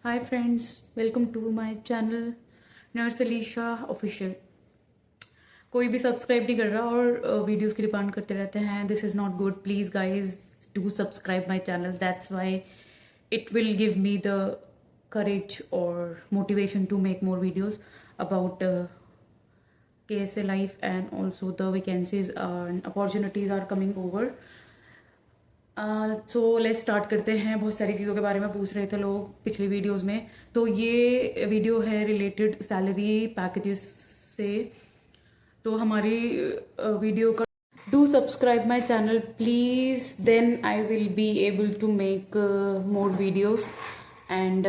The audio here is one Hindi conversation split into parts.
Hi friends, welcome to my channel nurse Alisha official. कोई भी सब्सक्राइब नहीं कर रहा और वीडियोस की डिमांड करते रहते हैं। This is not good. Please guys do subscribe my channel. That's why it will give me the courage or motivation to make more videos about KSA life, and also the vacancies and opportunities are coming over. So let's start करते हैं। बहुत सारी चीज़ों के बारे में पूछ रहे थे लोग पिछली वीडियोस में, तो ये वीडियो है रिलेटेड सैलरी पैकेजेस से। तो हमारी वीडियो का do subscribe my channel please, then I will be able to make more videos. And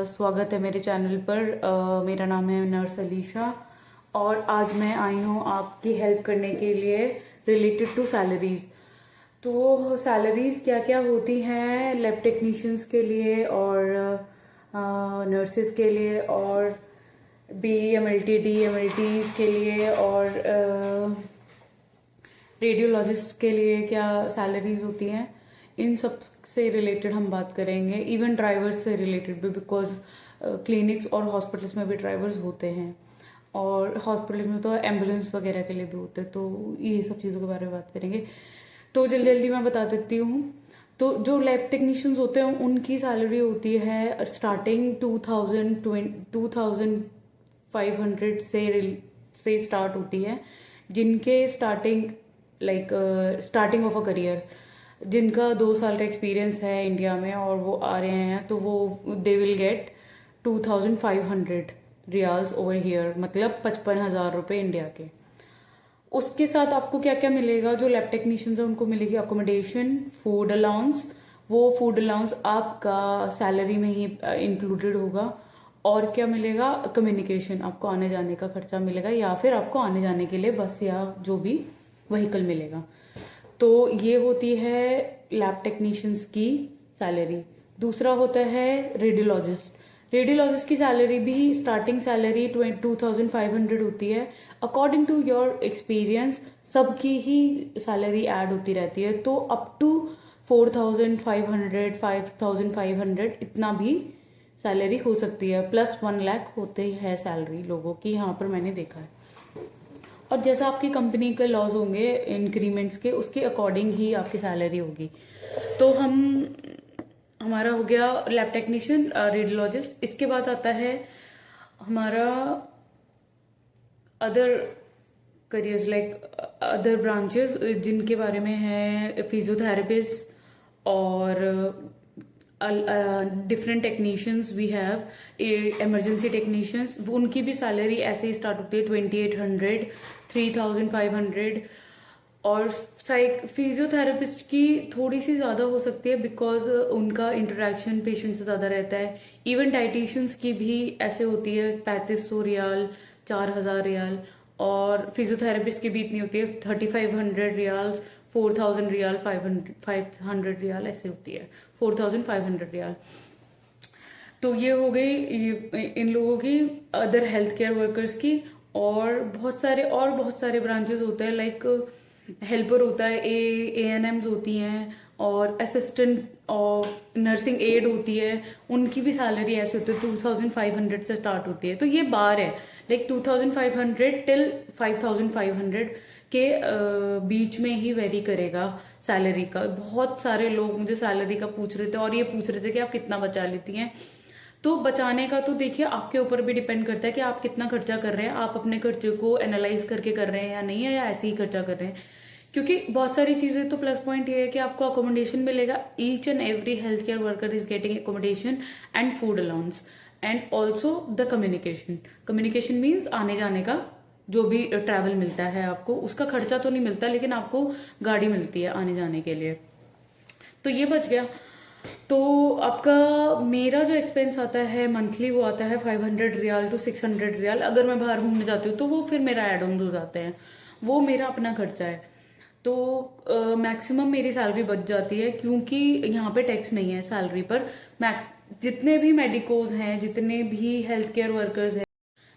स्वागत है मेरे चैनल पर। मेरा नाम है नर्स अलीशा और आज मैं आई हूँ आपकी हेल्प करने के लिए रिलेटेड टू सैलरीज। तो सैलरीज क्या क्या होती हैं लैब टेक्नीशियंस के लिए और नर्सेस के लिए और BMLT DMLTs के लिए और रेडियोलॉजिस्ट के लिए क्या सैलरीज होती हैं, इन सब से रिलेटेड हम बात करेंगे। इवन ड्राइवर्स से रिलेटेड भी, बिकॉज क्लिनिक्स और हॉस्पिटल्स में भी ड्राइवर्स होते हैं और हॉस्पिटल्स में तो एम्बुलेंस वगैरह के लिए भी होते हैं। तो ये सब चीज़ों के बारे में बात करेंगे। तो जल्दी जल्दी मैं बता देती हूँ। तो जो लैब टेक्नीशियंस होते हैं उनकी सैलरी होती है स्टार्टिंग 2500 से स्टार्ट होती है। जिनके starting starting of a career, जिनका 2 साल का एक्सपीरियंस है इंडिया में और वो आ रहे हैं, तो वो they will get 2500 riyals over here, मतलब 55,000 रुपये इंडिया के। उसके साथ आपको क्या क्या मिलेगा? जो लैब टेक्नीशियंस है उनको मिलेगी अकोमोडेशन, फूड अलाउंस। वो फूड अलाउंस आपका सैलरी में ही इंक्लूडेड होगा। और क्या मिलेगा? कम्युनिकेशन, आपको आने जाने का खर्चा मिलेगा या फिर आपको आने जाने के लिए बस या जो भी व्हीकल मिलेगा। तो ये होती है लैब टेक्नीशियंस की सैलरी। दूसरा होता है रेडियोलॉजिस्ट। रेडियोलॉजिस्ट की सैलरी भी स्टार्टिंग सैलरी 2500 होती है। अकॉर्डिंग टू योर एक्सपीरियंस सबकी ही सैलरी ऐड होती रहती है, तो अप टू 4500 5500 इतना भी सैलरी हो सकती है। प्लस 1 लाख होते हैं सैलरी लोगों की, यहाँ पर मैंने देखा है। और जैसा आपकी कंपनी के लॉज होंगे इंक्रीमेंट्स के, उसके अकॉर्डिंग ही आपकी सैलरी होगी। तो हमारा हो गया लैब टेक्नीशियन, रेडियोलॉजिस्ट। इसके बाद आता है हमारा other careers like other branches, जिनके बारे में है फिजियोथेरेपिस्ट और different technicians we have. Emergency technicians, उनकी भी सैलरी ऐसे ही स्टार्ट होती है 2800 3500। और फिजियोथेरेपिस्ट की थोड़ी सी ज़्यादा हो सकती है बिकॉज उनका इंटरेक्शन पेशेंट से ज़्यादा रहता है। इवन डाइटिशियंस की भी ऐसे होती है 3500 रियाल 4000 रियाल। और फिजियोथेरेपिस्ट की भी इतनी होती है 3500 रियाल 4000 रियाल 500 रियाल ऐसे होती है 4500 रियाल। तो ये हो गई इन लोगों की अदर हेल्थ केयर वर्कर्स की। और बहुत सारे ब्रांचेस होते हैं, लाइक हेल्पर होता है, ANMs होती हैं और असिस्टेंट और नर्सिंग एड होती है। उनकी भी सैलरी ऐसे होती है 2500 से स्टार्ट होती है। तो ये बार है, लाइक 2500 टिल 5500 के बीच में ही वेरी करेगा सैलरी का। बहुत सारे लोग मुझे सैलरी का पूछ रहे थे और ये पूछ रहे थे कि आप कितना बचा लेती हैं। तो बचाने का तो देखिए आपके ऊपर भी डिपेंड करता है कि आप कितना खर्चा कर रहे हैं, आप अपने खर्चे को एनालाइज करके कर रहे हैं या नहीं है, या ऐसे ही खर्चा कर रहे हैं। क्योंकि बहुत सारी चीजें, तो प्लस पॉइंट ये है कि आपको अकोमोडेशन मिलेगा। Each and every health care worker is getting accommodation and food allowance and also the communication. Communication means आने जाने का जो भी ट्रैवल मिलता है आपको, उसका खर्चा तो नहीं मिलता लेकिन आपको गाड़ी मिलती है आने जाने के लिए। तो ये बच गया। तो आपका मेरा जो एक्सपेंस आता है मंथली वो आता है 500 रियाल टू 600 रियाल। अगर मैं बाहर घूमने जाती हूँ तो वो फिर मेरा एड ऑन हो जाते हैं, वो मेरा अपना खर्चा है। तो मैक्सिमम मेरी सैलरी बच जाती है क्योंकि यहाँ पे टैक्स नहीं है सैलरी पर। जितने भी मेडिकोज हैं, जितने भी हेल्थ केयर वर्कर्स हैं,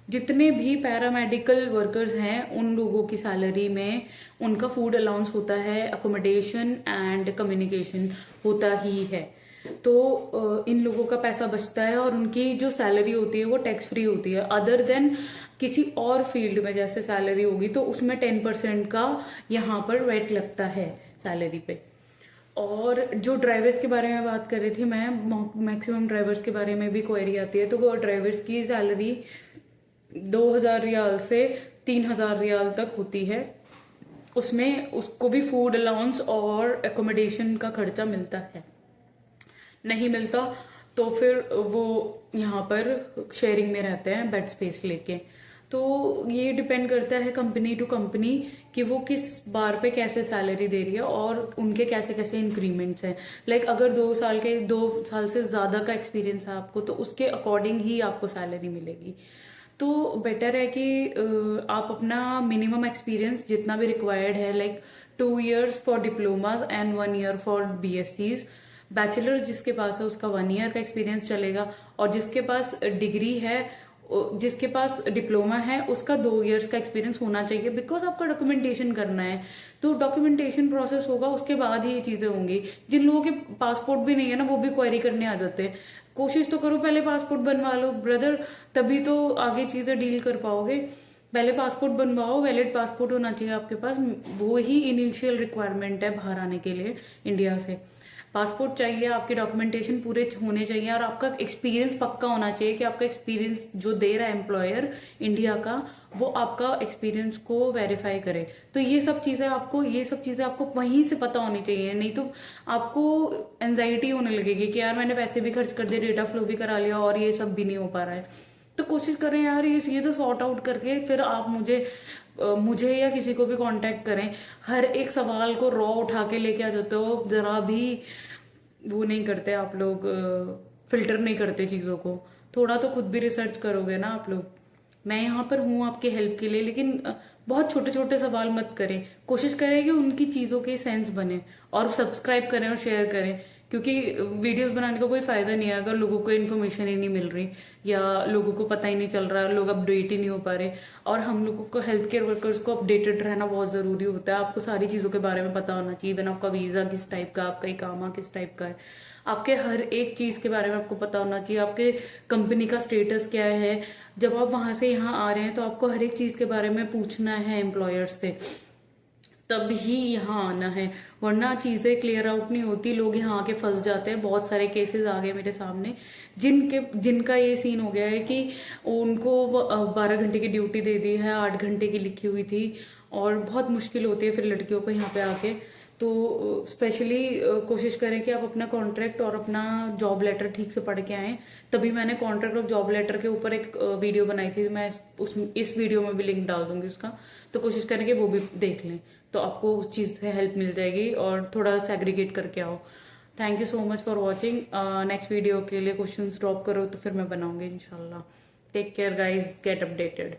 जितने भी पैरामेडिकल वर्कर्स हैं, उन लोगों की सैलरी में उनका फूड अलाउंस होता है, अकोमोडेशन एंड कम्युनिकेशन होता ही है। तो इन लोगों का पैसा बचता है और उनकी जो सैलरी होती है वो टैक्स फ्री होती है। अदर देन किसी और फील्ड में जैसे सैलरी होगी तो उसमें 10% का यहाँ पर वेट लगता है सैलरी पे। और जो ड्राइवर्स के बारे में बात कर रही थी मैं, मैक्सिमम ड्राइवर्स के बारे में भी क्वेरी आती है, तो ड्राइवर्स की सैलरी 2,000 रियाल से 3,000 रियाल तक होती है। उसमें उसको भी फूड अलाउंस और एकोमोडेशन का खर्चा मिलता है। नहीं मिलता तो फिर वो यहाँ पर शेयरिंग में रहते हैं बेड स्पेस लेके। तो ये डिपेंड करता है कंपनी टू कंपनी कि वो किस बार पे कैसे सैलरी दे रही है और उनके कैसे कैसे इंक्रीमेंट्स हैं। लाइक अगर 2 साल से ज्यादा का एक्सपीरियंस है आपको तो उसके अकॉर्डिंग ही आपको सैलरी मिलेगी। तो बेटर है कि आप अपना मिनिमम एक्सपीरियंस जितना भी रिक्वायर्ड है, like 2 years for diplomas and 1 year for BSCs। Bachelors जिसके पास है उसका 1 year का एक्सपीरियंस चलेगा, और जिसके पास डिग्री है, जिसके पास डिप्लोमा है, उसका 2 years का एक्सपीरियंस होना चाहिए। बिकॉज आपका डॉक्यूमेंटेशन करना है, तो डॉक्यूमेंटेशन प्रोसेस होगा, उसके बाद ही ये चीजें होंगी। जिन लोगों के पासपोर्ट भी नहीं है ना, वो भी क्वेरी करने आ जाते हैं। कोशिश तो करो पहले पासपोर्ट बनवा लो ब्रदर, तभी तो आगे चीजें डील कर पाओगे। पहले पासपोर्ट बनवाओ, वैलिड पासपोर्ट होना चाहिए आपके पास। वो ही इनिशियल रिक्वायरमेंट है बाहर आने के लिए इंडिया से। पासपोर्ट चाहिए, आपके डॉक्यूमेंटेशन पूरे होने चाहिए, और आपका एक्सपीरियंस पक्का होना चाहिए कि आपका एक्सपीरियंस जो दे रहा है एम्प्लॉयर इंडिया का, वो आपका एक्सपीरियंस को वेरीफाई करे। तो ये सब चीजें आपको वहीं से पता होनी चाहिए, नहीं तो आपको एंजाइटी होने लगेगी कि यार मैंने पैसे भी खर्च कर दिए, डेटा फ्लो भी करा लिया और ये सब भी नहीं हो पा रहा है। तो कोशिश करें यार ये तो सॉर्ट आउट करके फिर आप मुझे या किसी को भी कांटेक्ट करें। हर एक सवाल को रॉ उठा के लेके आ जाते हो, जरा भी वो नहीं करते आप लोग, फिल्टर नहीं करते चीजों को। थोड़ा तो खुद भी रिसर्च करोगे ना आप लोग। मैं यहाँ पर हूँ आपके हेल्प के लिए, लेकिन बहुत छोटे छोटे सवाल मत करें। कोशिश करें कि उनकी चीजों के सेंस बने, और सब्सक्राइब करें और शेयर करें, क्योंकि वीडियोस बनाने का कोई फायदा नहीं है अगर लोगों को इन्फॉर्मेशन ही नहीं मिल रही या लोगों को पता ही नहीं चल रहा, लोग अपडेट ही नहीं हो पा रहे। और हम लोगों को, हेल्थ केयर वर्कर्स को, अपडेटेड रहना बहुत जरूरी होता है। आपको सारी चीजों के बारे में पता होना चाहिए। इवन आपका वीजा किस टाइप का, आपका इकामा किस टाइप का है, आपके हर एक चीज के बारे में आपको पता होना चाहिए। आपके कंपनी का स्टेटस क्या है, जब आप वहां से यहाँ आ रहे हैं तो आपको हर एक चीज के बारे में पूछना है एम्प्लॉयर से, तब ही यहाँ आना है, वरना चीजें क्लियर आउट नहीं होती। लोग यहाँ आके फंस जाते हैं। बहुत सारे केसेस आ गए मेरे सामने जिनका ये सीन हो गया है कि उनको 12 घंटे की ड्यूटी दे दी है, 8 घंटे की लिखी हुई थी, और बहुत मुश्किल होती है फिर लड़कियों को यहाँ पे आके। तो स्पेशली कोशिश करें कि आप अपना कॉन्ट्रैक्ट और अपना जॉब लेटर ठीक से पढ़ के आएं। तभी मैंने कॉन्ट्रैक्ट और जॉब लेटर के ऊपर एक वीडियो बनाई थी, मैं इस वीडियो में भी लिंक डाल दूंगी उसका, तो कोशिश करें कि वो भी देख लें, तो आपको उस चीज से हेल्प मिल जाएगी। और थोड़ा सेग्रीगेट करके आओ। Thank you so much for watching. Next video के लिए क्वेश्चंस ड्रॉप करो तो फिर मैं बनाऊंगी इंशाल्लाह। Take care guys, get updated.